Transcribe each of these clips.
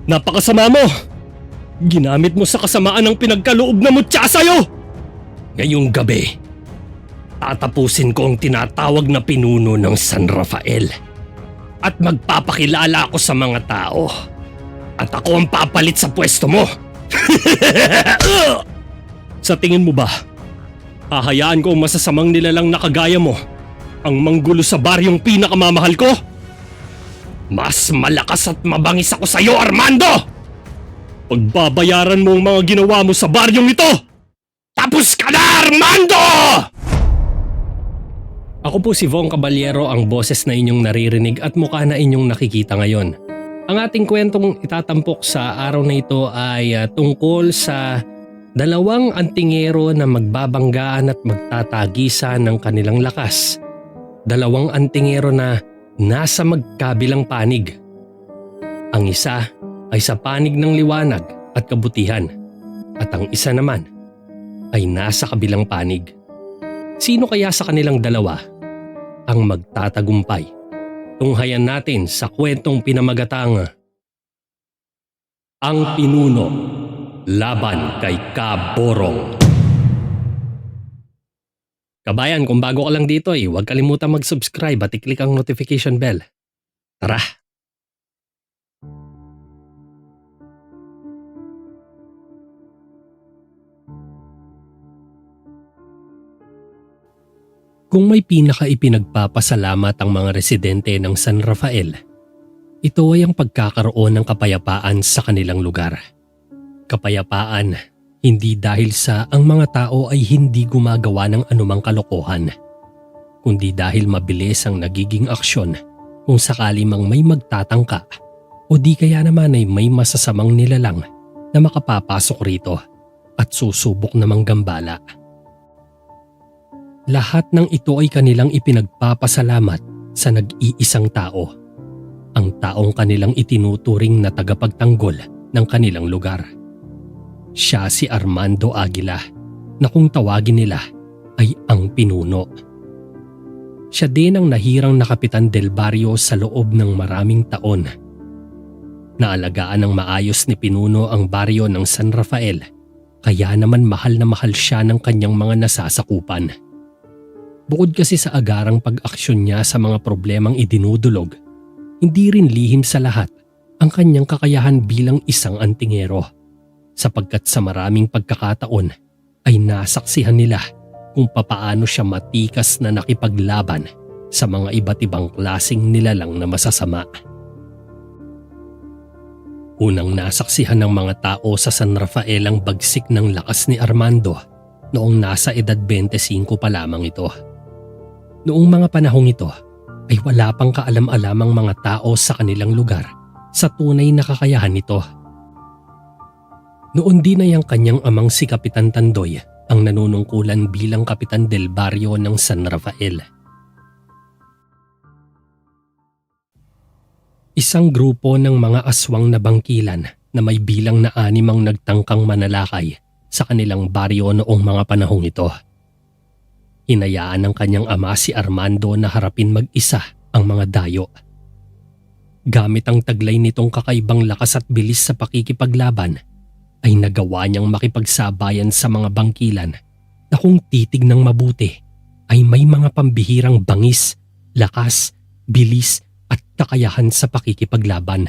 Napakasama mo! Ginamit mo sa kasamaan ang pinagkaloob na mutya sa'yo! Ngayong gabi, tatapusin ko ang tinatawag na pinuno ng San Rafael at magpapakilala ako sa mga tao at ako ang papalit sa pwesto mo. Sa tingin mo ba, hahayaan ko ang masasamang nilalang na kagaya mo ang manggulo sa baryong pinakamamahal ko? Mas malakas at mabangis ako sa iyo, Armando! Pagbabayaran mo ang mga ginawa mo sa baryong ito! Tapos ka na, Armando! Ako po si Vong Caballero, ang boses na inyong naririnig at mukha na inyong nakikita ngayon. Ang ating kwentong itatampok sa araw na ito ay tungkol sa dalawang antingero na magbabanggaan at magtatagisan ng kanilang lakas. Dalawang antingero na nasa magkabilang panig. Ang isa ay sa panig ng liwanag at kabutihan at ang isa naman ay nasa kabilang panig. Sino kaya sa kanilang dalawa ang magtatagumpay? Tunghayan natin sa kwentong pinamagatang Ang Pinuno Laban kay Kaborong. Kabayan, kung bago ka lang dito huwag kalimutan mag-subscribe at i-click ang notification bell. Tara! Kung may pinaka-ipinagpapasalamat ang mga residente ng San Rafael, ito ay ang pagkakaroon ng kapayapaan sa kanilang lugar. Kapayapaan, hindi dahil sa ang mga tao ay hindi gumagawa ng anumang kalokohan, kundi dahil mabilis ang nagiging aksyon kung sakali mang may magtatangka o di kaya naman ay may masasamang nilalang na makapapasok rito at susubok na manggambala. Lahat ng ito ay kanilang ipinagpapasalamat sa nag-iisang tao, ang taong kanilang itinuturing na tagapagtanggol ng kanilang lugar. Siya si Armando Aguila na kung tawagin nila ay ang Pinuno. Siya din ang nahirang na kapitan del barrio sa loob ng maraming taon. Naalagaan ng maayos ni Pinuno ang baryo ng San Rafael, kaya naman mahal na mahal siya ng kanyang mga nasasakupan. Bukod kasi sa agarang pag-aksyon niya sa mga problemang idinudulog, hindi rin lihim sa lahat ang kanyang kakayahan bilang isang antingero, sapagkat sa maraming pagkakataon ay nasaksihan nila kung papaano siya matikas na nakipaglaban sa mga iba't ibang klaseng nilalang na masasama. Unang nasaksihan ng mga tao sa San Rafael ang bagsik ng lakas ni Armando noong nasa edad 25 pa lamang ito. Noong mga panahong ito ay wala pang kaalam-alamang mga tao sa kanilang lugar sa tunay na kakayahan nito. Noon din ay ang kanyang amang si Kapitan Tandoy ang nanunungkulan bilang kapitan del barrio ng San Rafael. Isang grupo ng mga aswang na bangkilan na may bilang na 6 ang nagtangkang manalakay sa kanilang baryo noong mga panahong ito. Hinayaan ng kanyang ama si Armando na harapin mag-isa ang mga dayo. Gamit ang taglay nitong kakaibang lakas at bilis sa pakikipaglaban, ay nagawa niyang makipagsabayan sa mga bangkilan na kung titig ng mabuti ay may mga pambihirang bangis, lakas, bilis at kakayahan sa pakikipaglaban.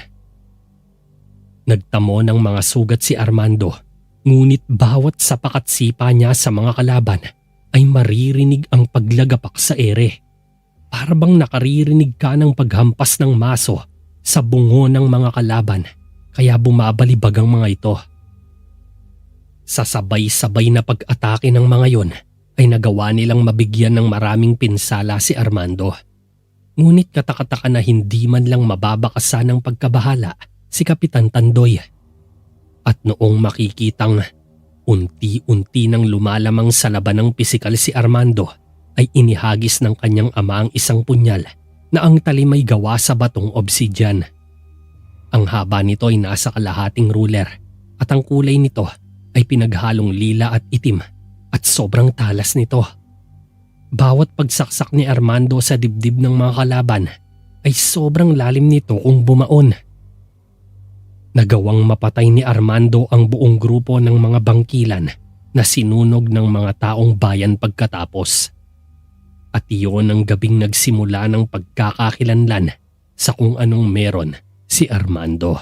Nagtamo ng mga sugat si Armando, ngunit bawat sapak at sipa niya sa mga kalaban ay maririnig ang paglagapak sa ere. Para bang nakaririnig ka ng paghampas ng maso sa bungo ng mga kalaban, kaya bumabalibag ang mga ito. Sa sabay-sabay na pag-atake ng mga yon ay nagawa nilang mabigyan ng maraming pinsala si Armando. Ngunit katakataka na hindi man lang mababakasan ng pagkabahala si Kapitan Tandoy. At noong makikitang unti-unti nang lumalamang sa labanang pisikal si Armando, ay inihagis ng kanyang ama ang isang punyal na ang talim ay gawa sa batong obsidian. Ang haba nito ay nasa kalahating ruler at ang kulay nito ay pinaghalong lila at itim at sobrang talas nito. Bawat pagsaksak ni Armando sa dibdib ng mga kalaban ay sobrang lalim nito kung bumaon. Nagawang mapatay ni Armando ang buong grupo ng mga bangkilan na sinunog ng mga taong bayan pagkatapos. At iyon ang gabing nagsimula ng pagkakakilanlan sa kung anong meron si Armando.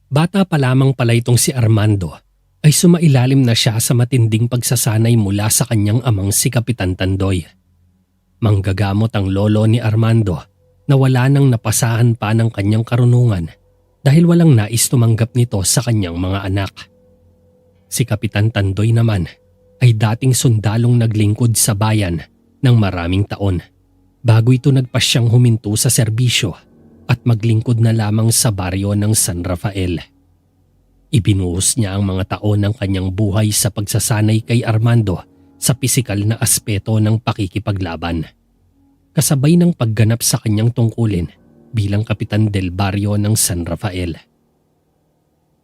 Bata pa lamang pala itong si Armando ay sumailalim na siya sa matinding pagsasanay mula sa kanyang amang si Kapitan Tandoy. Manggagamot ang lolo ni Armando na wala nang napasahan pa ng kanyang karunungan dahil walang nais tumanggap nito sa kanyang mga anak. Si Kapitan Tandoy naman ay dating sundalong naglingkod sa bayan ng maraming taon bago ito nagpasyang huminto sa serbisyo at maglingkod na lamang sa baryo ng San Rafael. Ibinuhos niya ang mga taon ng kanyang buhay sa pagsasanay kay Armando sa pisikal na aspeto ng pakikipaglaban. Kasabay ng pagganap sa kanyang tungkulin bilang kapitan del baryo ng San Rafael.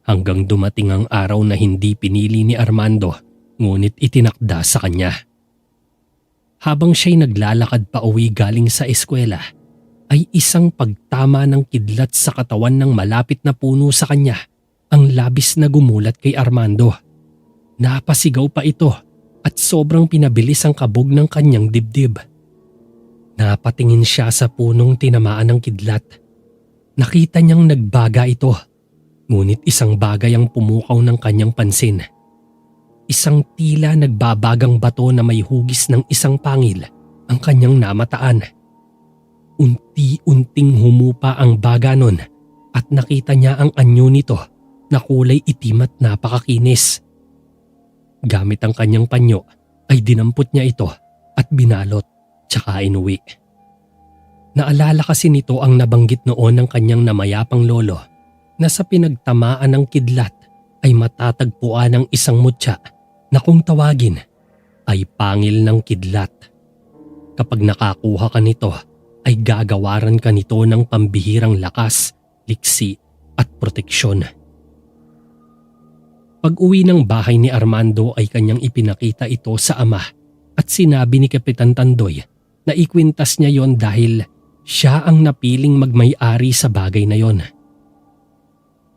Hanggang dumating ang araw na hindi pinili ni Armando ngunit itinakda sa kanya. Habang siya'y naglalakad pa uwi galing sa eskwela, ay isang pagtama ng kidlat sa katawan ng malapit na puno sa kanya ang labis na gumulat kay Armando. Napasigaw pa ito at sobrang pinabilis ang kabog ng kanyang dibdib. Napatingin siya sa punong tinamaan ng kidlat. Nakita niyang nagbaga ito, ngunit isang bagay ang pumukaw ng kanyang pansin. Isang tila nagbabagang bato na may hugis ng isang pangil ang kanyang namataan. Unti-unting humupa ang baga nun at nakita niya ang anyo nito na kulay itim at napakakinis. Gamit ang kanyang panyo ay dinampot niya ito at binalot tsaka inuwi. Naalala kasi nito ang nabanggit noon ng kanyang namayapang lolo na sa pinagtamaan ng kidlat ay matatagpuan ng isang mutya na kung tawagin ay pangil ng kidlat. Kapag nakakuha ka nito ay gagawaran ka nito ng pambihirang lakas, liksi at proteksyon. Pag-uwi ng bahay ni Armando ay kanyang ipinakita ito sa ama at sinabi ni Kapitan Tandoy na ikwintas niya yon dahil siya ang napiling magmay-ari sa bagay na yon.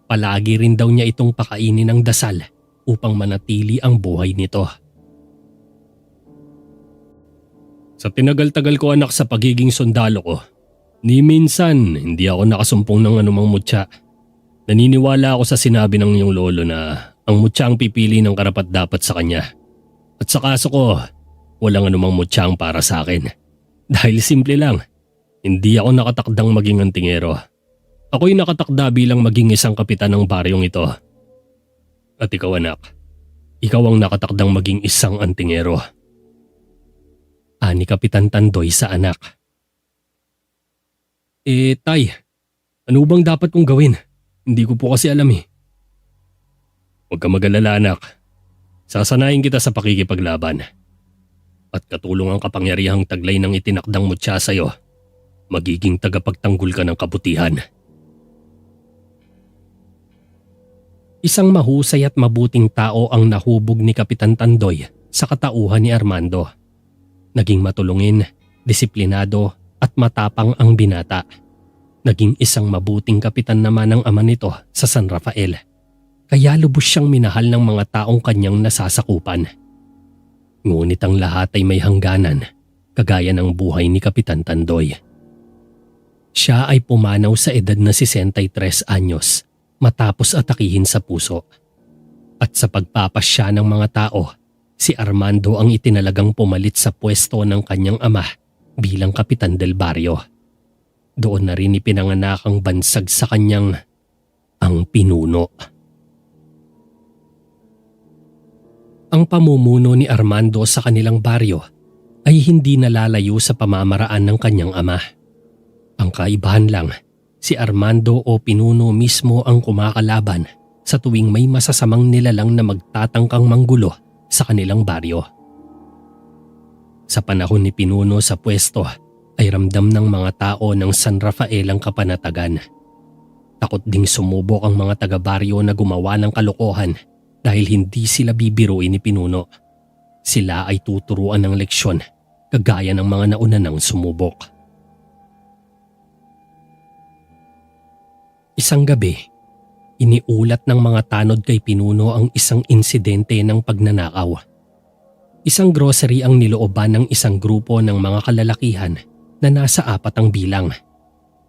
Palagi rin daw niya itong pakainin ng dasal upang manatili ang buhay nito. Sa tinagal-tagal ko anak sa pagiging sundalo ko, ni minsan hindi ako nakasumpong ng anumang mutya. Naniniwala ako sa sinabi ng iyong lolo na ang mutya ang pipili ng karapat-dapat sa kanya. At sa kaso ko, walang anumang mutya ang para sa akin. Dahil simple lang, hindi ako nakatakdang maging antingero. Ako'y nakatakda bilang maging isang kapitan ng baryong ito. At ikaw anak, ikaw ang nakatakdang maging isang antingero. Ani Kapitan Tandoy sa anak. Tay, ano bang dapat kong gawin? Hindi ko po kasi alam eh. Huwag ka mag-alala anak. Sasanayin kita sa pakikipaglaban. At katulong ang kapangyarihang taglay ng itinakdang mutya sa'yo, magiging tagapagtanggol ka ng kabutihan. Isang mahusay at mabuting tao ang nahubog ni Kapitan Tandoy sa katauhan ni Armando. Naging matulungin, disiplinado at matapang ang binata. Naging isang mabuting kapitan naman ang ama nito sa San Rafael. Kaya lubos siyang minahal ng mga taong kanyang nasasakupan. Ngunit ang lahat ay may hangganan, kagaya ng buhay ni Kapitan Tandoy. Siya ay pumanaw sa edad na 63 anyos matapos atakihin sa puso. At sa pagpapasya ng mga tao, si Armando ang itinalagang pumalit sa pwesto ng kanyang ama bilang kapitan del baryo. Doon na rin ipinanganak ang bansag sa kanyang ang pinuno. Ang pamumuno ni Armando sa kanilang baryo ay hindi nalalayo sa pamamaraan ng kanyang ama. Ang kaibahan lang, si Armando o pinuno mismo ang kumakalaban sa tuwing may masasamang nilalang na magtatangkang manggulo sa kanilang baryo. Sa panahon ni pinuno sa pwesto ay ramdam ng mga tao ng San Rafael ang kapanatagan. Takot ding sumubok ang mga taga-baryo na gumawa ng kalokohan dahil hindi sila bibiruin ni pinuno. Sila ay tuturuan ng leksyon kagaya ng mga nauna nang sumubok. Isang gabi, iniulat ng mga tanod kay Pinuno ang isang insidente ng pagnanakaw. Isang grocery ang nilooban ng isang grupo ng mga kalalakihan na nasa 4 ang bilang.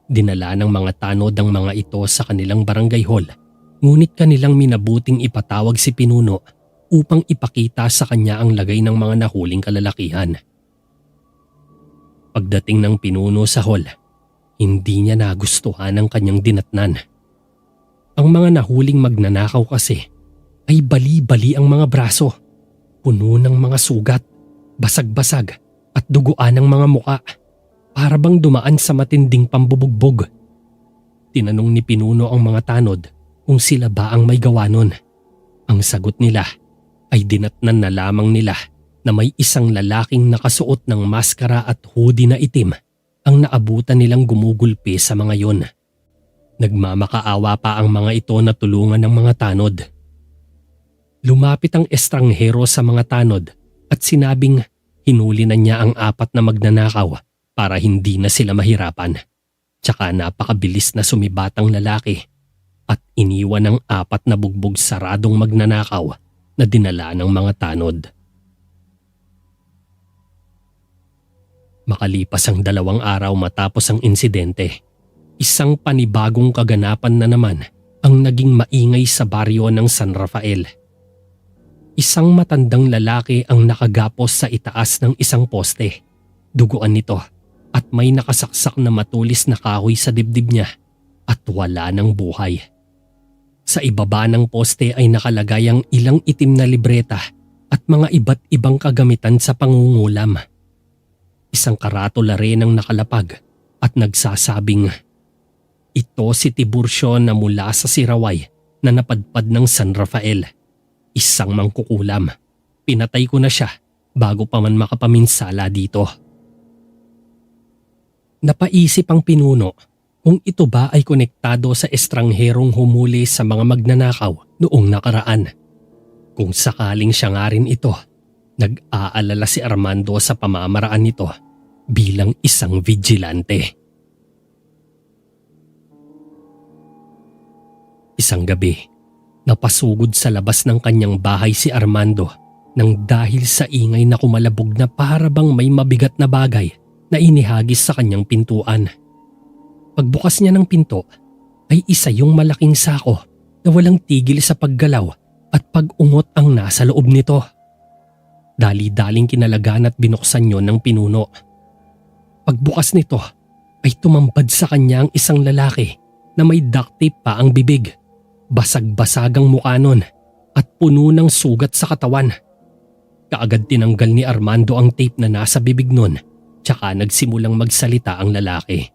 Dinala ng mga tanod ang mga ito sa kanilang barangay hall, ngunit kanilang minabuting ipatawag si Pinuno upang ipakita sa kanya ang lagay ng mga nahuling kalalakihan. Pagdating ng Pinuno sa hall, hindi niya nagustuhan ang kanyang dinatnan. Ang mga nahuling magnanakaw kasi ay bali-bali ang mga braso, puno ng mga sugat, basag-basag at duguan ng mga muka, para bang dumaan sa matinding pambubugbog. Tinanong ni Pinuno ang mga tanod kung sila ba ang may gawa nun. Ang sagot nila ay dinatnan na lamang nila na may isang lalaking nakasuot ng maskara at hoodie na itim ang naabutan nilang gumugulpi sa mga yon. Nagmamakaawa pa ang mga ito na tulungan ng mga tanod. Lumapit ang estranghero sa mga tanod at sinabing hinuli na niya ang 4 na magnanakaw para hindi na sila mahirapan. Tsaka napakabilis na sumibatang lalaki at iniwan ang 4 na bugbog saradong magnanakaw na dinala ng mga tanod. Makalipas ang 2 araw matapos ang insidente, isang panibagong kaganapan na naman ang naging maingay sa baryo ng San Rafael. Isang matandang lalaki ang nakagapos sa itaas ng isang poste. Duguan nito at may nakasaksak na matulis na kahoy sa dibdib niya at wala ng buhay. Sa ibaba ng poste ay nakalagay ang ilang itim na libreta at mga iba't ibang kagamitan sa pangungulam. Isang karatula rin ang nakalapag at nagsasabing, "Ito si Tiburcio na mula sa Siraway na napadpad ng San Rafael. Isang mangkukulam. Pinatay ko na siya bago pa man makapaminsala dito." Napaisip ang Pinuno kung ito ba ay konektado sa estrangherong humuli sa mga magnanakaw noong nakaraan. Kung sakaling siya nga rin ito, nag-aalala si Armando sa pamamaraan nito bilang isang vigilante. Isang gabi, napasugod sa labas ng kanyang bahay si Armando nang dahil sa ingay na kumalabog na para bang may mabigat na bagay na inihagis sa kanyang pintuan. Pagbukas niya ng pinto ay isa yung malaking sako na walang tigil sa paggalaw at pag-ungot ang nasa loob nito. Dali-daling kinalagan at binuksan yon ng Pinuno. Pagbukas nito ay tumambad sa kanya ang isang lalaki na may duct tape pa ang bibig, basag-basagang mukha nun at puno ng sugat sa katawan. Kaagad tinanggal ni Armando ang tape na nasa bibig nun. Tsaka nagsimulang magsalita ang lalaki.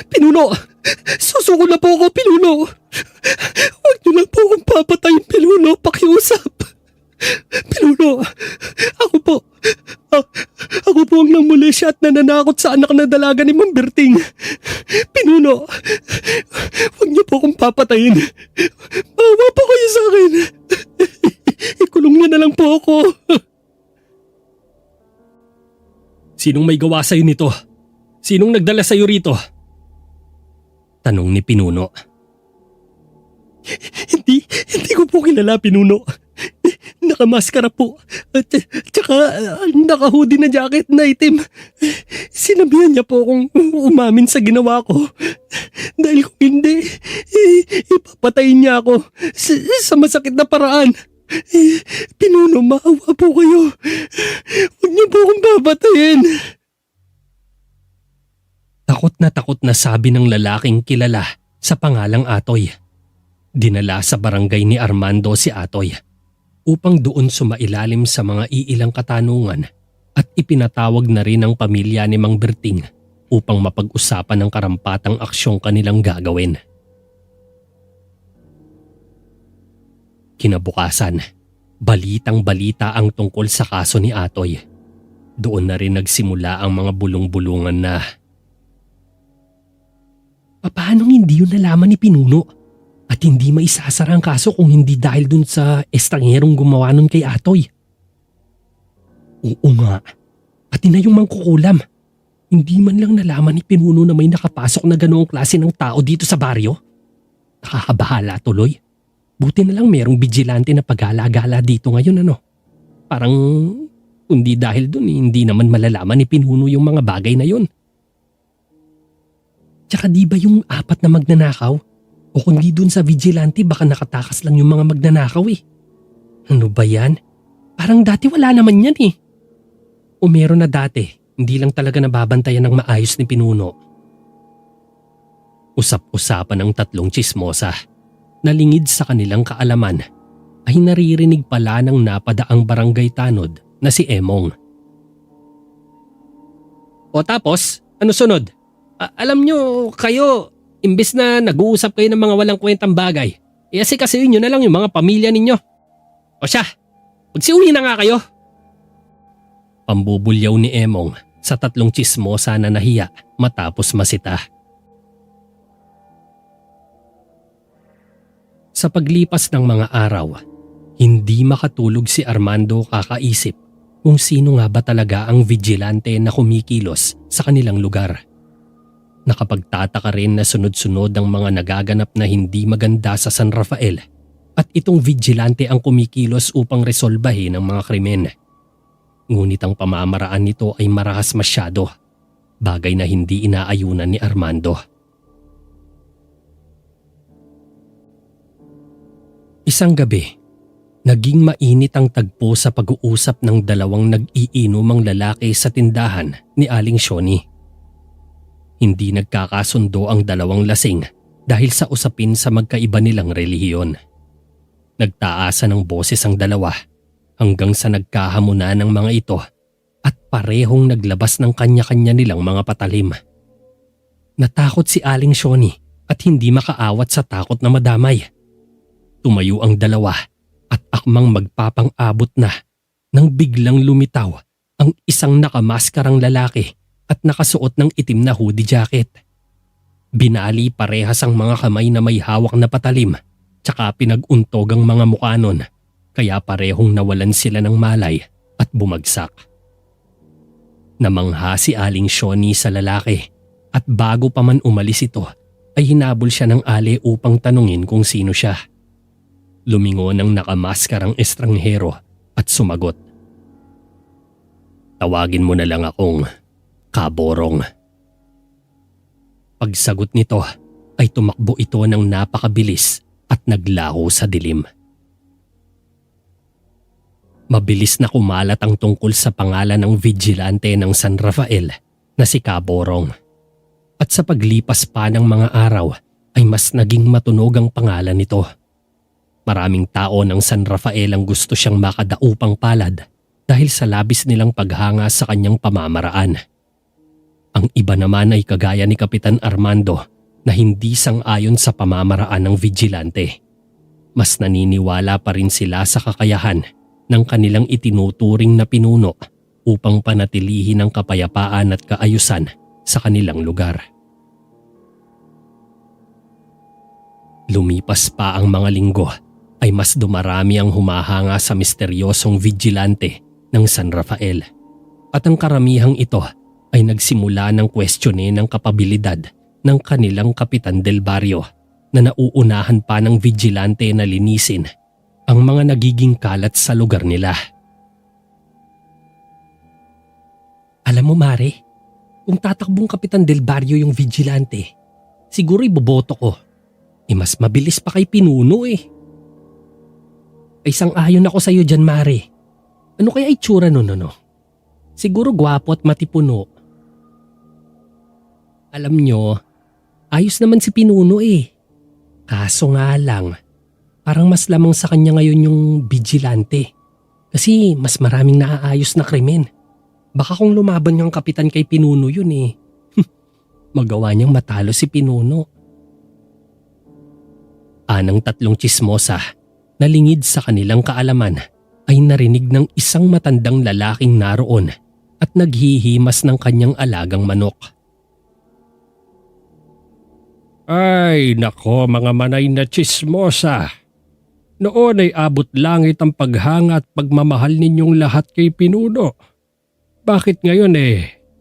"Pinuno! Susuko na po ako, Pinuno! Huwag niyo lang po akong papatayin, Pinuno! Pakiusap! Pinuno! Ako po ang nangmulisya at nananakot sa anak na dalaga ni Mang Berting! Pinuno! Huwag niyo po akong papatayin! Maawa po kayo sa akin! Ikulong niyo na lang po ako!" "Sinong may gawa sa'yo nito? Sinong nagdala sa'yo rito?" tanong ni Pinuno. Hindi ko po kilala, Pinuno. Nakamaskara po at tsaka nakahoodie na jacket na itim. Sinabihan niya po akong umamin sa ginawa ko. Dahil kung hindi, ipapatayin niya ako sa masakit na paraan. Pinuno, maawa po kayo. Huwag niyo po akong babatayin. Takot na sabi ng lalaking kilala sa pangalang Atoy. Dinala sa barangay ni Armando si Atoy upang doon sumailalim sa mga iilang katanungan at ipinatawag na rin ang pamilya ni Mang Berting upang mapag-usapan ang karampatang aksyong kanilang gagawin. Kinabukasan, balitang-balita ang tungkol sa kaso ni Atoy. Doon na rin nagsimula ang mga bulong-bulungan na, paano hindi yun nalaman ni Pinuno? At hindi maisasara ang kaso kung hindi dahil dun sa estrangherong gumawa nun kay Atoy. Oo nga, pati na yung mangkukulam. Hindi man lang nalaman ni Pinuno na may nakapasok na ganoong klase ng tao dito sa baryo. Nakakabahala tuloy. Buti na lang merong vigilante na pag-alagala dito ngayon ano. Parang kundi dahil dun hindi naman malalaman ni Pinuno yung mga bagay na yun. Tsaka di ba yung 4 na magnanakaw? O kundi dun sa vigilante baka nakatakas lang yung mga magnanakaw eh. Ano ba yan? Parang dati wala naman yan eh. O meron na dati, hindi lang talaga nababantayan ng maayos ni Pinuno. Usap-usapan ng 3 tsismosa. Nalingid sa kanilang kaalaman ay naririnig pala ng napadaang barangay tanod na si Emong. O tapos, ano sunod? Alam nyo, kayo, imbes na nag-uusap kayo ng mga walang kwentang bagay, asikasuhin nyo na lang yung mga pamilya ninyo. O siya, magsiuwi na nga kayo. Pambubulyaw ni Emong sa 3 tsismosa na nahiya matapos masita. Sa paglipas ng mga araw, hindi makatulog si Armando kakaisip kung sino nga ba talaga ang vigilante na kumikilos sa kanilang lugar. Nakapagtataka rin na sunod-sunod ang mga nagaganap na hindi maganda sa San Rafael at itong vigilante ang kumikilos upang resolbahin ang mga krimen. Ngunit ang pamamaraan nito ay marahas masyado, bagay na hindi inaayunan ni Armando. Isang gabi, naging mainit ang tagpo sa pag-uusap ng 2 nag-iinumang lalaki sa tindahan ni Aling Shoni. Hindi nagkakasundo ang 2 lasing dahil sa usapin sa magkaiba nilang relihiyon. Nagtaasan ng boses ang 2 hanggang sa nagkahamunan ng mga ito at parehong naglabas ng kanya-kanya nilang mga patalim. Natakot si Aling Shoni at hindi makaawat sa takot na madamay. Tumayo ang 2 at akmang magpapang-abot na nang biglang lumitaw ang isang nakamaskarang lalaki at nakasuot ng itim na hoodie jacket. Binali parehas ang mga kamay na may hawak na patalim tsaka pinag-untog ang mga mukha nun, kaya parehong nawalan sila ng malay at bumagsak. Namangha si Aling Shoni sa lalaki at bago pa man umalis ito ay hinabol siya ng Ali upang tanungin kung sino siya. Lumingon ang nakamaskarang estranghero at sumagot. Tawagin mo na lang akong Kaborong. Pagsagot nito ay tumakbo ito ng napakabilis at naglaho sa dilim. Mabilis na kumalat ang tungkol sa pangalan ng vigilante ng San Rafael na si Kaborong. At sa paglipas pa ng mga araw ay mas naging matunog ang pangalan nito. Maraming tao ng San Rafael ang gusto siyang makadaupang palad dahil sa labis nilang paghanga sa kanyang pamamaraan. Ang iba naman ay kagaya ni Kapitan Armando na hindi sang-ayon sa pamamaraan ng vigilante. Mas naniniwala pa rin sila sa kakayahan ng kanilang itinuturing na pinuno upang panatilihin ang kapayapaan at kaayusan sa kanilang lugar. Lumipas pa ang mga linggo ay mas dumarami ang humahanga sa misteryosong vigilante ng San Rafael. At ang karamihang ito ay nagsimula ng kwestiyonin ng kapabilidad ng kanilang kapitan del barrio na nauunahan pa ng vigilante na linisin ang mga nagiging kalat sa lugar nila. Alam mo Mare, kung tatakbong kapitan del barrio yung vigilante, siguro iboboto ko. Mas mabilis pa kay Pinuno eh. Ay sang-ayon ako sa iyo dyan Mare. Ano kaya itsura nun no? Siguro gwapo at matipuno. Alam nyo, ayos naman si Pinuno eh. Kaso nga lang, parang mas lamang sa kanya ngayon yung vigilante. Kasi mas maraming naaayos na krimen. Baka kung lumaban yung kapitan kay Pinuno yun eh. Magawa niyang matalo si Pinuno. Anang 3 tsismosa na lingid sa kanilang kaalaman ay narinig ng isang matandang lalaking naroon at naghihimas ng kanyang alagang manok. Ay nako mga manay na tsismosa. Noon ay abot langit ang paghanga at pagmamahal ninyong lahat kay Pinuno. Bakit ngayon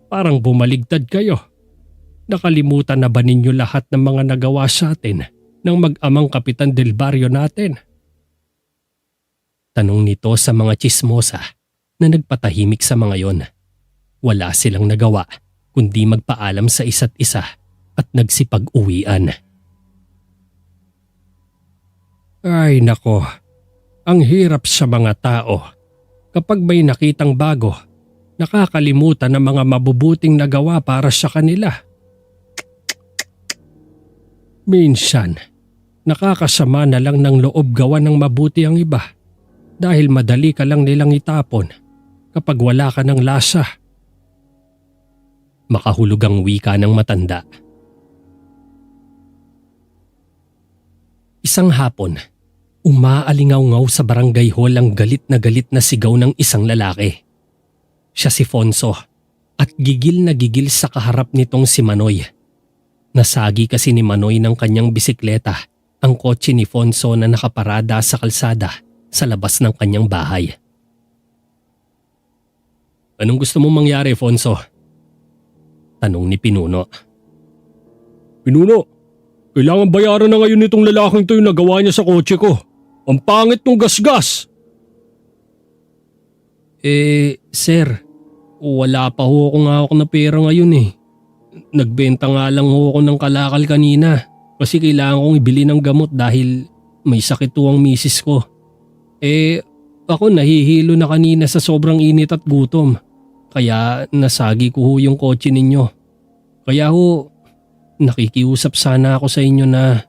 Parang bumaligtad kayo. Nakalimutan na ba ninyo lahat ng mga nagawa sa atin ng mag-amang kapitan del barrio natin? Tanong nito sa mga tsismosa na nagpatahimik sa mga yon. Wala silang nagawa kundi magpaalam sa isa't isa at nagsipag-uwian. Ay nako, ang hirap sa mga tao. Kapag may nakitang bago, nakakalimutan ng mga mabubuting nagawa para sa kanila. Minsan, nakakasama na lang ng loob gawa ng mabuti ang iba dahil madali ka lang nilang itapon kapag wala ka ng lasa. Makahulog ang wika ng matanda. Isang hapon, umaalingaw-ngaw sa barangay hall ang galit na sigaw ng isang lalaki. Siya si Fonso at gigil na gigil sa kaharap nitong si Manoy. Nasagi kasi ni Manoy ng kanyang bisikleta ang kotse ni Fonso na nakaparada sa kalsada sa labas ng kanyang bahay. Anong gusto mong mangyari, Fonso? Tanong ni Pinuno. Pinuno, kailangan bayaran na ngayon nitong lalaking to yung nagawa niya sa kotse ko. Ang pangit ng gasgas. Sir, wala pa ho akong hawak na pera ngayon eh. Nagbenta nga lang ho ako ng kalakal kanina kasi kailangan kong ibili ng gamot dahil may sakit ho ang misis ko. Ako nahihilo na kanina sa sobrang init at gutom. Kaya nasagi ko ho yung kotse ninyo. Kaya ho, nakikiusap sana ako sa inyo na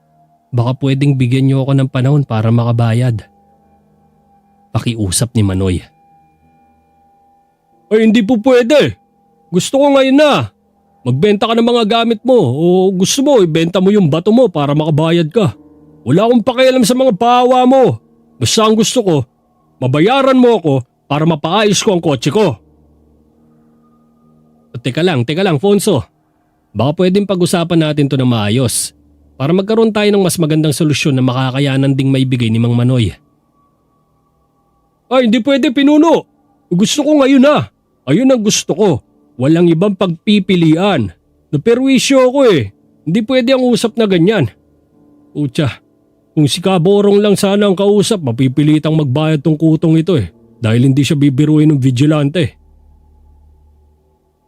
baka pwedeng bigyan niyo ako ng panahon para makabayad. Pakiusap ni Manoy. Ay hindi po pwede. Gusto ko ngayon na. Magbenta ka ng mga gamit mo o gusto mo ibenta mo yung bato mo para makabayad ka. Wala akong pakialam sa mga pahawa mo. Basta ang gusto ko, mabayaran mo ako para mapaayos ko ang kotse ko. Teka lang, Fonso. Baka pwedeng pag-usapan natin to ng maayos para magkaroon tayo ng mas magandang solusyon na makakayanan ding maibigay ni Mang Manoy. Ay, hindi pwede, Pinuno. Gusto ko ngayon na. Ayun ang gusto ko. Walang ibang pagpipilian. Naperwisyo ako eh. Hindi pwede ang usap na ganyan. Utya, kung si Kaborong lang sana ang kausap, mapipilitang magbayad tong kutong ito eh. Dahil hindi siya bibiruin ng vigilante.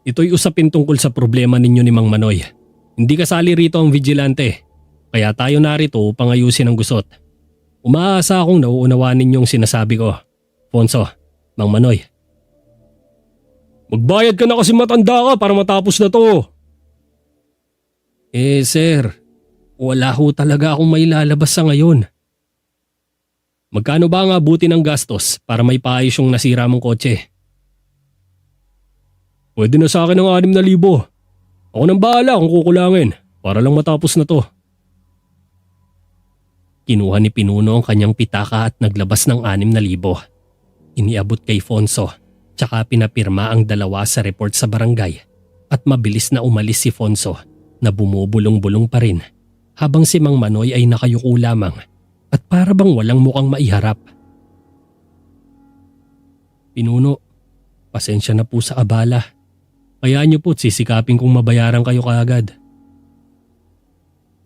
Ito'y usapin tungkol sa problema ninyo ni Mang Manoy. Hindi kasali rito ang vigilante. Kaya tayo narito upang ayusin ang gusot. Umaasa akong nauunawaan ninyong sinasabi ko. Fonso, Mang Manoy. Magbayad ka na kasi matanda ka para matapos na to. Sir, wala ho talaga akong mailalabas sa ngayon. Magkano ba ang abuti ng gastos para may paayos yung nasira mong kotse? Pwede na sa akin ng 6,000. Ako nang bahala kung kukulangin para lang matapos na to. Kinuha ni Pinuno ang kanyang pitaka at naglabas ng 6,000. Iniabot kay Fonso tsaka pinapirma ang dalawa sa report sa barangay at mabilis na umalis si Fonso na bumubulong-bulong pa rin habang si Mang Manoy ay nakayuko lamang at para bang walang mukhang maiharap. Pinuno, pasensya na po sa abala. Kaya niyo po't sisikapin kong mabayaran kayo kaagad.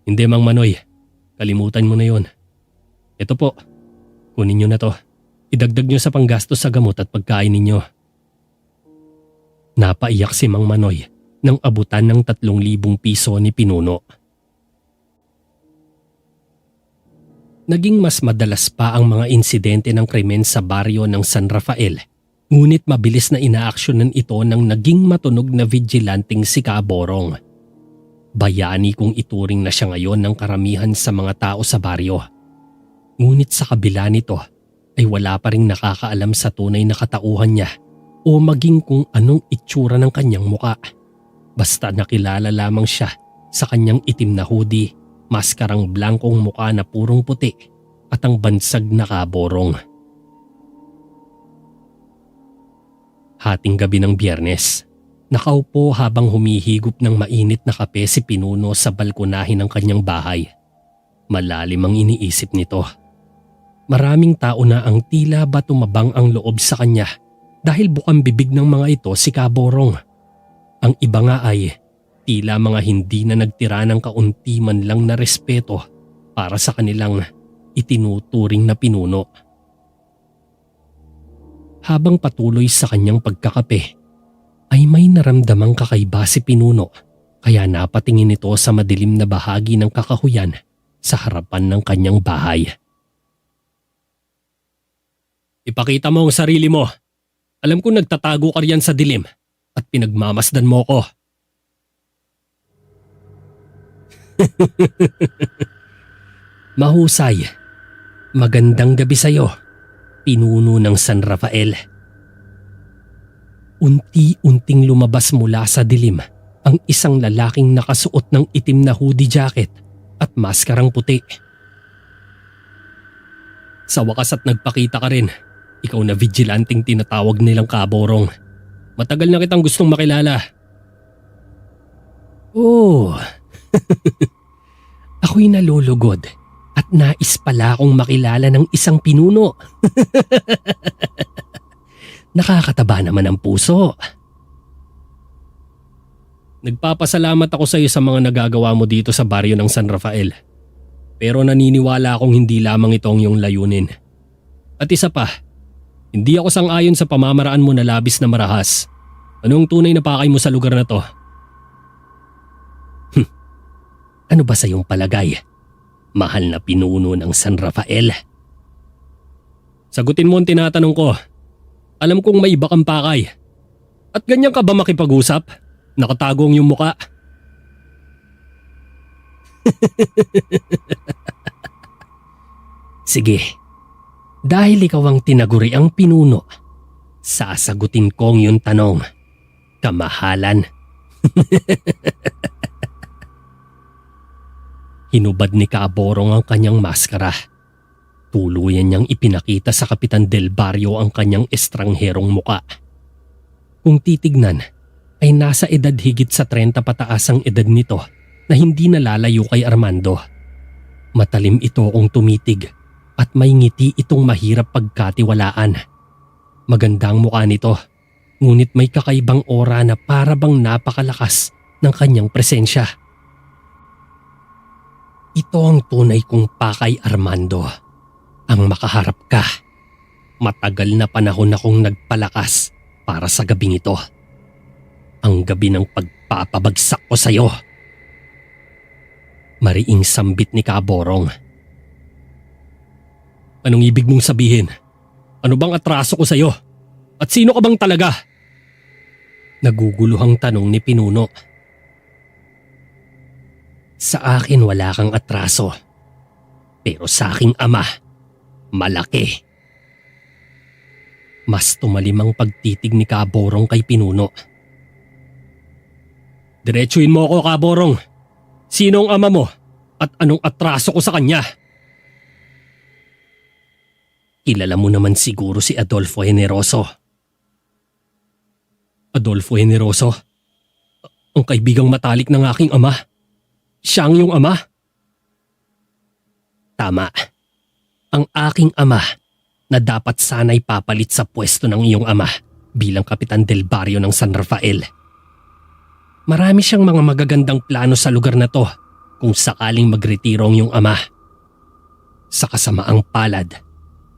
Hindi Mang Manoy, kalimutan mo na yon. Ito po, kunin niyo na to. Idagdag niyo sa panggastos sa gamot at pagkain ninyo. Napaiyak si Mang Manoy nang abutan ng 3,000 piso ni Pinuno. Naging mas madalas pa ang mga insidente ng krimen sa baryo ng San Rafael. Ngunit mabilis na inaaksyonan ito ng naging matunog na vigilanteng si Kaborong. Bayani kung ituring na siya ngayon ng karamihan sa mga tao sa baryo. Ngunit sa kabila nito ay wala pa ring nakakaalam sa tunay na katauhan niya o maging kung anong itsura ng kanyang muka. Basta nakilala lamang siya sa kanyang itim na hoodie, maskarang blankong muka na purong puti at ang bansag na Kaborong. Hating gabi ng Biyernes, nakaupo habang humihigop ng mainit na kape si Pinuno sa balkonahin ng kanyang bahay. Malalim ang iniisip nito. Maraming tao na ang tila ba tumabang ang loob sa kanya dahil bukang bibig ng mga ito si Kaborong. Ang iba nga ay tila mga hindi na nagtira ng kaunti man lang na respeto para sa kanilang itinuturing na pinuno. Habang patuloy sa kanyang pagkakape, ay may naramdamang kakaiba si pinuno kaya napatingin ito sa madilim na bahagi ng kakahuyan sa harapan ng kanyang bahay. Ipakita mo ang sarili mo. Alam ko nagtatago ka riyan sa dilim at pinagmamasdan mo ko. Mahusay. Magandang gabi sa'yo, pinuno ng San Rafael. Unti-unting lumabas mula sa dilim ang isang lalaking nakasuot ng itim na hoodie jacket at maskarang puti. Sa wakas at nagpakita ka rin, ikaw na vigilanteng tinatawag nilang Kaborong. Matagal na kitang gustong makilala. Oh, ako'y nalulugod at nais pala akong makilala ng isang pinuno. Nakakataba naman ang puso. Nagpapasalamat ako sa iyo sa mga nagagawa mo dito sa baryo ng San Rafael. Pero naniniwala akong hindi lamang ito ang iyong layunin. At isa pa, hindi ako sang-ayon sa pamamaraan mo na labis na marahas. Anong tunay na pakay mo sa lugar na to? Ano ba sa iyong palagay? Mahal na pinuno ng San Rafael? Sagutin mo ang tinatanong ko. Alam kong may iba kang pakay. At ganyan ka ba makipag-usap? Nakatago ang iyong muka. Sige, dahil ikaw ang tinaguri ang pinuno, sasagutin ko ang iyong tanong. Kamahalan. Hinubad ni Kaborong ang kanyang maskara. Tuluyan niyang ipinakita sa Kapitan Del Barrio ang kanyang estrangherong muka. Kung titignan, ay nasa edad higit sa 30 pataas ang edad nito na hindi nalalayo kay Armando. Matalim ito kung tumitig at may ngiti itong mahirap pagkatiwalaan. Magandang mukha nito, ngunit may kakaibang aura na para bang napakalakas ng kanyang presensya. Ito ang tunay kong pakay, Armando. Ang makaharap ka. Matagal na panahon akong nagpalakas para sa gabing ito. Ang gabi ng pagpapabagsak ko sa'yo. Mariing sambit ni Kaborong. Anong ibig mong sabihin? Ano bang atraso ko sa'yo? At sino ka bang talaga? Naguguluhang tanong ni Pinuno. Sa akin wala kang atraso. Pero sa aking ama, malaki. Mas tumalim ang pagtitig ni Kaborong kay Pinuno. Diretsuhin mo ako, Kaborong. Sino ang ama mo at anong atraso ko sa kanya? Kilala mo naman siguro si Adolfo Generoso. Adolfo Generoso? Ang kaibigang matalik ng aking ama? Siya ang iyong ama? Tama. Ang aking ama na dapat sana'y papalit sa pwesto ng iyong ama bilang Kapitan Del Barrio ng San Rafael. Marami siyang mga magagandang plano sa lugar na to kung sakaling magretiro ang iyong ama. Sa kasamaang palad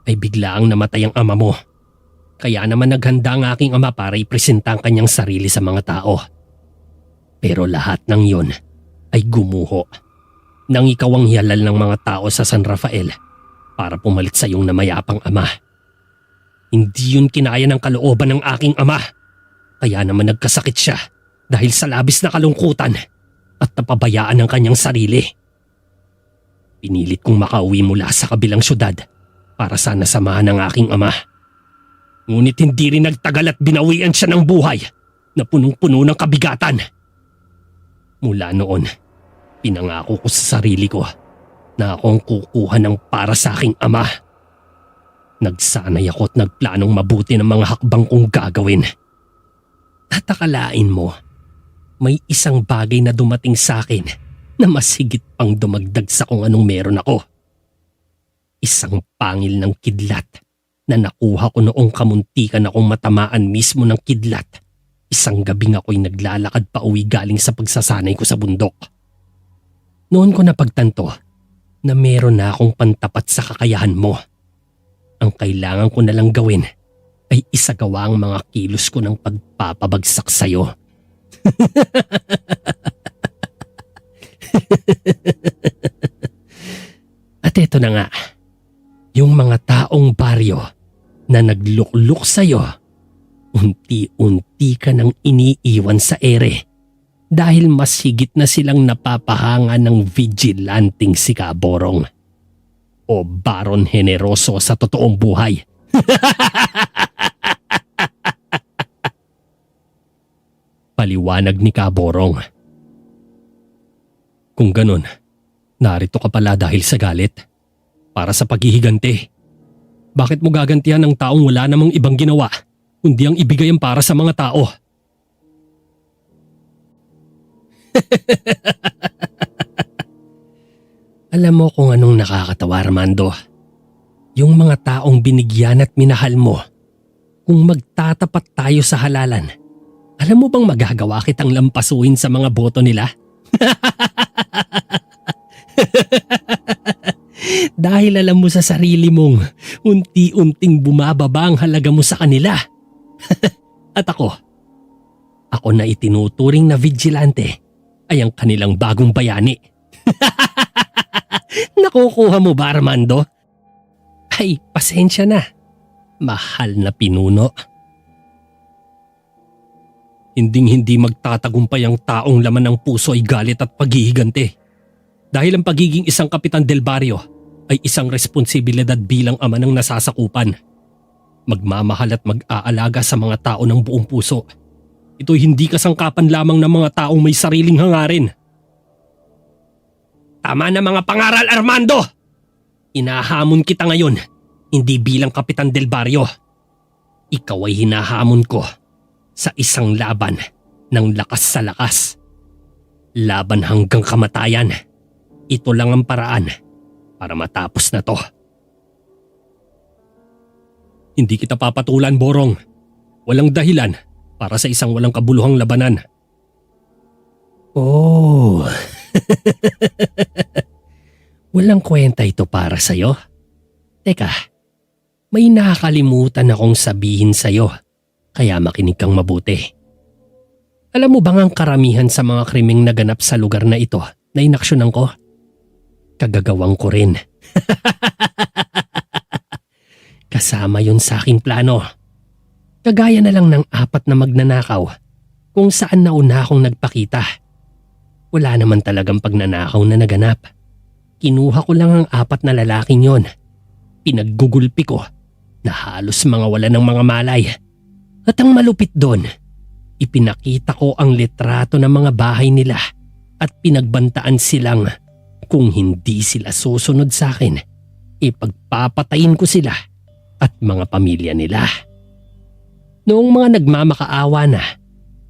ay biglaang namatay ang ama mo. Kaya naman naghanda ang aking ama para ipresenta ang kanyang sarili sa mga tao. Pero lahat ng yon ay gumuho nang ikaw ang hihalal ng mga tao sa San Rafael para pumalit sa iyong namayapang ama. Hindi yun kinaya ng kalooban ng aking ama. Kaya naman nagkasakit siya dahil sa labis na kalungkutan at napabayaan ng kanyang sarili. Pinilit kong makauwi mula sa kabilang syudad para sana samahan ng aking ama. Ngunit hindi rin nagtagal at binawian siya ng buhay na punong-puno ng kabigatan. Mula noon, pinangako ko sa sarili ko na akong kukuha ng para sa aking ama. Nagsanay ako at nagplanong mabuti ng mga hakbang kong gagawin. At akalain mo, may isang bagay na dumating sa akin na mas higit pang dumagdag sa kung anong meron ako. Isang pangil ng kidlat na nakuha ko noong kamuntikan akong matamaan mismo ng kidlat Isang gabing ako'y naglalakad pa uwi galing sa pagsasanay ko sa bundok. Noon ko napagtanto na meron na akong pantapat sa kakayahan mo. Ang kailangan ko na lang gawin ay isagawa ang mga kilos ko ng pagpapabagsak sa'yo. At eto na nga, yung mga taong baryo na naglukluk sa'yo, unti-unti ka nang iniiwan sa ere dahil mas higit na silang napapahanga ng vigilanting si Kaborong o Baron Generoso sa totoong buhay. Paliwanag ni Kaborong. Kung ganun, narito ka pala dahil sa galit. Para sa paghihigante. Bakit mo gagantihan ng taong wala namang ibang ginawa, kundi ang ibigay ang para sa mga tao? Alam mo kung anong nakakatawa, Armando? Yung mga taong binigyan at minahal mo, kung magtatapat tayo sa halalan, alam mo bang magagawa kitang lampasuin sa mga boto nila? Dahil alam mo sa sarili mong unti-unting bumababa ang halaga mo sa kanila. At ako na itinuturing na vigilante ay ang kanilang bagong bayani. Nakukuha mo ba, Armando? Ay, pasensya na. Mahal na pinuno. Hinding-hindi magtatagumpay ang taong laman ng puso ay galit at paghihigante. Dahil ang pagiging isang kapitan del barrio ay isang responsibilidad bilang ama ng nasasakupan. Magmamahal at mag-aalaga sa mga tao ng buong puso. Ito'y hindi kasangkapan lamang ng mga taong may sariling hangarin. Tama na mga pangaral, Armando! Hinahamon kita ngayon, hindi bilang kapitan del barrio. Ikaw ay hinahamon ko sa isang laban ng lakas sa lakas. Laban hanggang kamatayan. Ito lang ang paraan para matapos na to. Hindi kita papatulan, Borong. Walang dahilan para sa isang walang kabuluhang labanan. Oh. Walang kwenta ito para sa'yo. Teka, may nakakalimutan akong sabihin sa'yo, kaya makinig kang mabuti. Alam mo bang ang karamihan sa mga krimeng naganap sa lugar na ito na inaksyonan ko? Kagagawang ko rin. Kasama yun sa aking plano. Kagaya na lang ng 4 na magnanakaw kung saan nauna akong nagpakita. Wala naman talagang pagnanakaw na naganap. Kinuha ko lang ang 4 na lalaking yon. Pinaggugulpi ko na halos mga wala ng mga malay. At ang malupit doon, ipinakita ko ang litrato ng mga bahay nila at pinagbantaan silang kung hindi sila susunod sa akin, ipagpapatayin ko sila at mga pamilya nila. Noong mga nagmamakaawa na,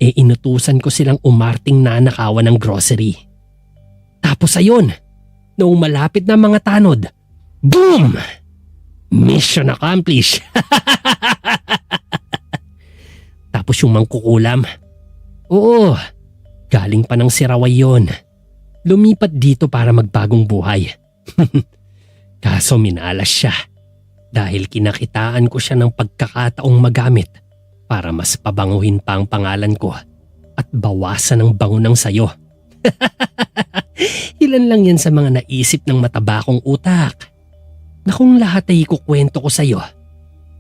inutusan ko silang umarting nanakawan ng grocery. Tapos ayun, noong malapit na mga tanod, boom! Mission accomplished! Tapos yung mangkukulam, oo, galing pa ng Siraway yon. Lumipat dito para magbagong buhay. Kaso minalas siya dahil kinakitaan ko siya ng pagkakataong magamit para mas pabanguhin pa ang pangalan ko at bawasan ang bango ng sayo. Ilan lang yan sa mga naisip ng matabakong utak na kung lahat ay ikukwento ko sayo,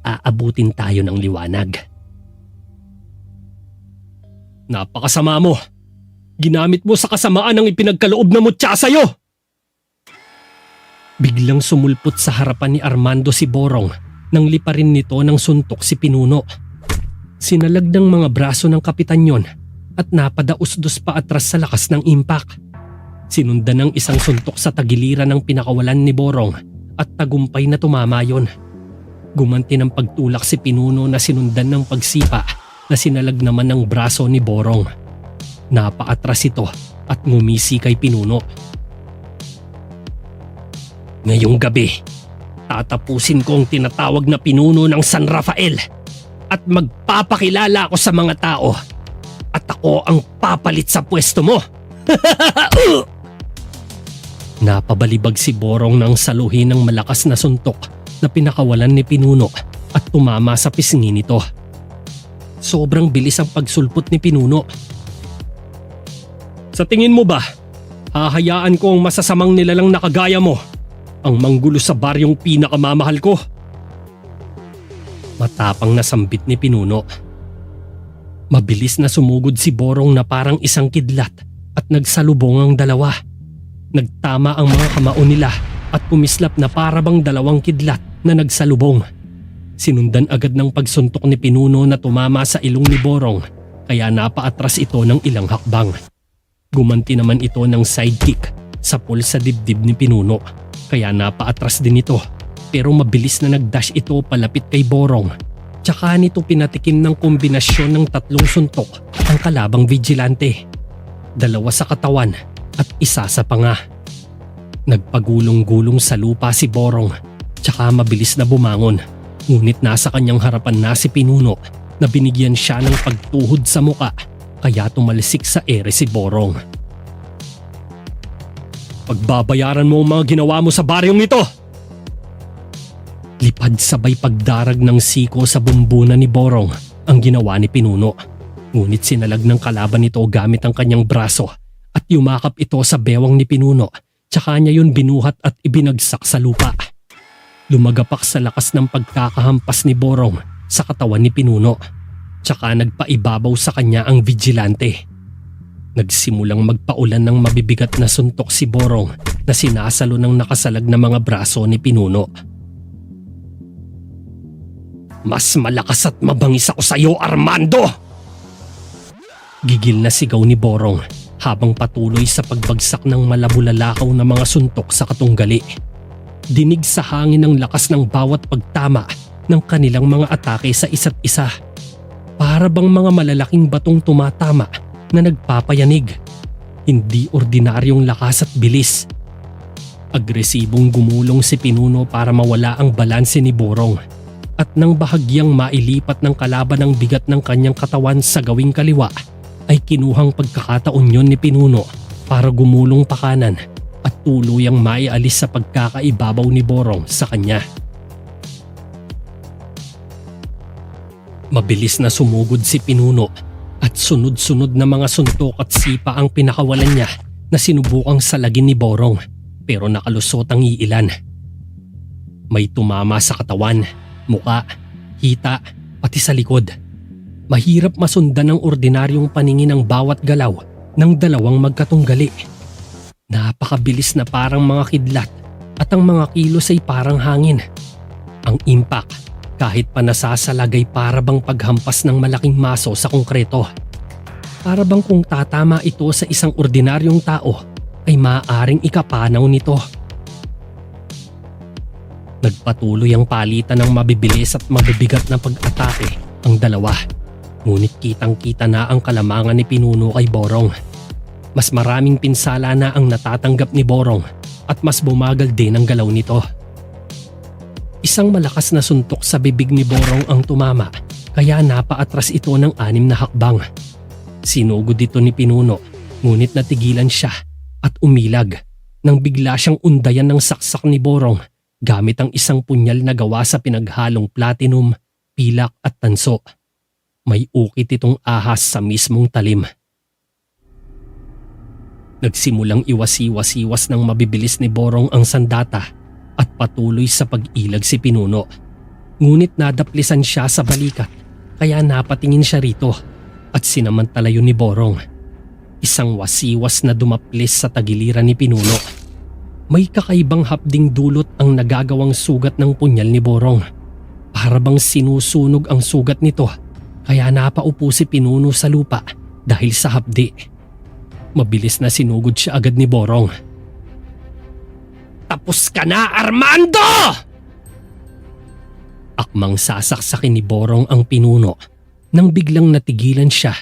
aabutin tayo ng liwanag. Napakasama mo! Ginamit mo sa kasamaan ang ipinagkaloob na mutya sa'yo! Biglang sumulpot sa harapan ni Armando si Borong nang liparin nito ng suntok si Pinuno. Sinalag ng mga braso ng kapitan yon at napadausdos pa atras sa lakas ng impact. Sinundan ng isang suntok sa tagiliran ng pinakawalan ni Borong at tagumpay na tumama yon. Gumanti ng pagtulak si Pinuno na sinundan ng pagsipa na sinalag naman ng braso ni Borong. Napaatras ito at ngumisi kay Pinuno. Ngayong gabi, tatapusin ko ang tinatawag na pinuno ng San Rafael at magpapakilala ako sa mga tao Ako ang papalit sa pwesto mo! Napabalibag si Borong nang saluhin ng malakas na suntok na pinakawalan ni Pinuno at tumama sa pisngi nito. Sobrang bilis ang pagsulpot ni Pinuno. Sa tingin mo ba, hahayaan ko ang masasamang nilalang na kagaya mo ang manggulo sa baryong pinakamamahal ko? Matapang na sambit ni Pinuno. Mabilis na sumugod si Borong na parang isang kidlat at nagsalubong ang dalawa. Nagtama ang mga kamao nila at kumislap na parabang dalawang kidlat na nagsalubong. Sinundan agad ng pagsuntok ni Pinuno na tumama sa ilong ni Borong kaya napaatras ito ng ilang hakbang. Gumanti naman ito ng sidekick sa pul sa dibdib ni Pinuno kaya napaatras din ito pero mabilis na nagdash ito palapit kay Borong. Tsaka nito pinatikim ng kombinasyon ng 3 suntok ang kalabang vigilante. 2 sa katawan at 1 sa panga. Nagpagulong-gulong sa lupa si Borong tsaka mabilis na bumangon. Ngunit nasa kanyang harapan na si Pinuno na binigyan siya ng pagtuhod sa muka kaya tumalsik sa ere si Borong. Pagbabayaran mo ang mga ginawa mo sa baryong ito! Lipad sabay pagdarag ng siko sa bumbunan ni Borong ang ginawa ni Pinuno. Ngunit sinalag ng kalaban nito gamit ang kanyang braso at yumakap ito sa bewang ni Pinuno tsaka niya yun binuhat at ibinagsak sa lupa. Lumagapak sa lakas ng pagkakahampas ni Borong sa katawan ni Pinuno tsaka nagpaibabaw sa kanya ang vigilante. Nagsimulang magpaulan ng mabibigat na suntok si Borong na sinasalo ng nakasalag na mga braso ni Pinuno. Mas malakas at mabangis ako sa iyo, Armando! Gigil na sigaw ni Borong habang patuloy sa pagbagsak ng malabulalakaw na mga suntok sa katunggali. Dinig sa hangin ang lakas ng bawat pagtama ng kanilang mga atake sa isa't isa. Para bang mga malalaking batong tumatama na nagpapayanig. Hindi ordinaryong lakas at bilis. Agresibong gumulong si Pinuno para mawala ang balanse ni Borong. At nang bahagyang mailipat ng kalaban ang bigat ng kanyang katawan sa gawing kaliwa, ay kinuhang pagkakataon yon ni Pinuno para gumulong pa kanan at tuluyang maialis sa pagkakaibabaw ni Borong sa kanya. Mabilis na sumugod si Pinuno at sunod-sunod na mga suntok at sipa ang pinakawalan niya na sinubukang salagin ni Borong pero nakalusot ang iilan. May tumama sa katawan, muka, hita, pati sa likod. Mahirap masundan ang ordinaryong paningin ng bawat galaw ng dalawang magkatunggali. Napakabilis na parang mga kidlat at ang mga kilos ay parang hangin. Ang impact kahit pa nasasalagay para bang paghampas ng malaking maso sa konkreto. Para bang kung tatama ito sa isang ordinaryong tao ay maaaring ikapanaw nito. Nagpatuloy ang palitan ng mabibilis at mabibigat na pag-atake ang dalawa. Ngunit kitang-kita na ang kalamangan ni Pinuno kay Borong. Mas maraming pinsala na ang natatanggap ni Borong at mas bumagal din ang galaw nito. Isang malakas na suntok sa bibig ni Borong ang tumama kaya napaatras ito ng 6 na hakbang. Sinugod ito ni Pinuno ngunit natigilan siya at umilag nang bigla siyang undayan ng saksak ni Borong gamit ang isang punyal na gawa sa pinaghalong platinum, pilak at tanso. May ukit itong ahas sa mismong talim. Nagsimulang iwasiwas-iwas ng mabibilis ni Borong ang sandata at patuloy sa pag-ilag si Pinuno. Ngunit nadaplisan siya sa balikat kaya napatingin siya rito at sinamantala yun ni Borong. Isang wasiwas na dumaplis sa tagiliran ni Pinuno. May kakaibang hapding dulot ang nagagawang sugat ng punyal ni Borong. Para bang sinusunog ang sugat nito kaya napaupo si Pinuno sa lupa dahil sa hapdi. Mabilis na sinugod siya agad ni Borong. Tapos ka na, Armando! Akmang sasaksakin ni Borong ang Pinuno nang biglang natigilan siya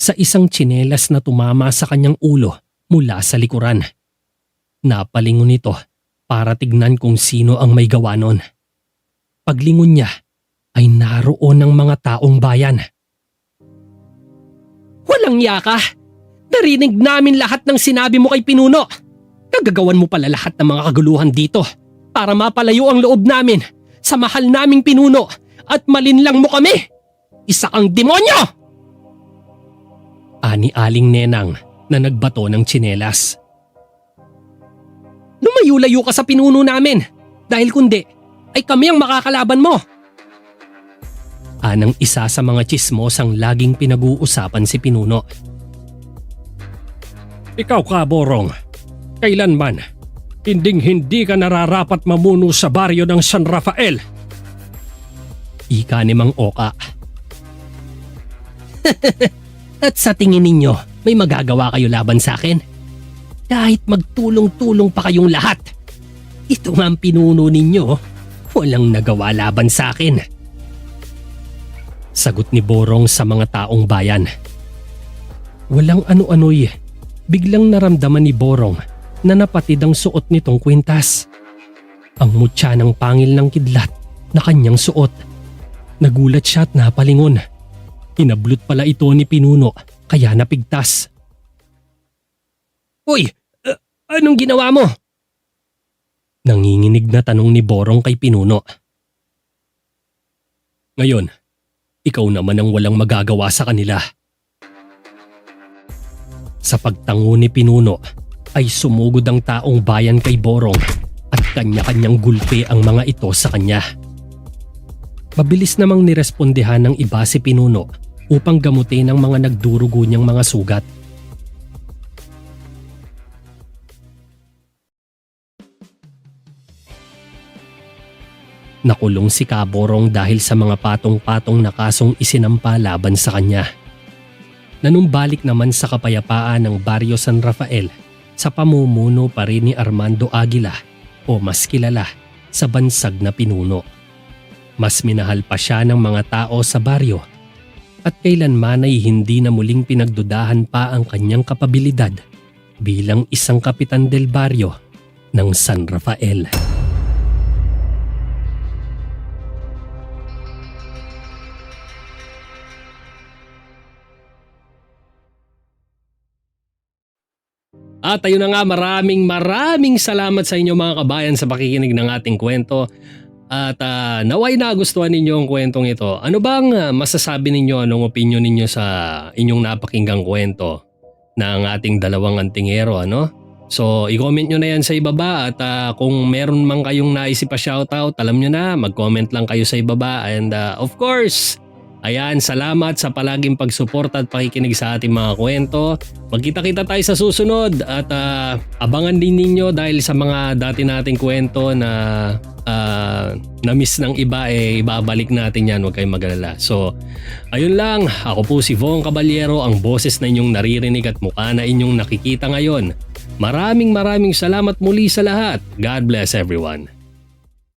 sa isang tsinelas na tumama sa kanyang ulo mula sa likuran. Napalingon ito para tignan kung sino ang may gawa nun. Paglingon niya ay naroon ng mga taong bayan. Walang yaka. Narinig namin lahat ng sinabi mo kay Pinuno. Nagagawan mo pala lahat ng mga kaguluhan dito para mapalayo ang loob namin sa mahal naming Pinuno at malinlang mo kami. Isa kang demonyo! Ani Aling Nenang na nagbato ng tsinelas. Lumayo-layo ka sa Pinuno namin dahil kundi ay kami ang makakalaban mo. Anang isa sa mga tsismosang laging pinag-uusapan si Pinuno. Ikaw ka, Borong. Kailanman, hindi ka nararapat mamuno sa baryo ng San Rafael. Ika ni Mang Oka. At sa tingin ninyo, may magagawa kayo laban sa akin? Kahit magtulong-tulong pa kayong lahat. Ito nga ang pinuno ninyo, walang nagawa laban sa akin. Sagot ni Borong sa mga taong bayan. Walang ano-ano'y, biglang naramdaman ni Borong na napatid ang suot nitong kwintas. Ang mutya ng pangil ng kidlat na kanyang suot. Nagulat siya at napalingon. Hinablot pala ito ni Pinuno kaya napigtas. Uy! Anong ginawa mo? Nanginginig na tanong ni Borong kay Pinuno. Ngayon, ikaw naman ang walang magagawa sa kanila. Sa pagtango ni Pinuno ay sumugod ang taong bayan kay Borong at kanya-kanyang gulpe ang mga ito sa kanya. Mabilis namang nirespondehan ng iba si Pinuno upang gamutin ang mga nagdurugo niyang mga sugat. Nakulong si Kaborong dahil sa mga patong-patong na kasong isinampa laban sa kanya. Nanumbalik naman sa kapayapaan ng Baryo San Rafael sa pamumuno pa rin ni Armando Aguila o mas kilala sa Bansag na Pinuno. Mas minahal pa siya ng mga tao sa baryo at kailanman ay hindi na muling pinagdudahan pa ang kanyang kapabilidad bilang isang kapitan del baryo ng San Rafael. At ayun na nga, maraming salamat sa inyo mga kabayan sa pakikinig ng ating kwento. At naway nagustuhan ninyo ang kwentong ito. Ano bang masasabi ninyo, anong opinion ninyo sa inyong napakinggang kwento ng ating dalawang antingero, ano? So i-comment nyo na yan sa ibaba at kung meron man kayong naisip pa shoutout, alam nyo na, mag-comment lang kayo sa ibaba. And of course, ayan, salamat sa palaging pagsuporta at pakikinig sa ating mga kwento. Magkita-kita tayo sa susunod at abangan din ninyo dahil sa mga dati nating kwento na na-miss ng iba, ibabalik natin yan, huwag kayong mag-alala. So, ayun lang, ako po si Vong Caballero, ang boses na inyong naririnig at mukha na inyong nakikita ngayon. Maraming salamat muli sa lahat. God bless everyone.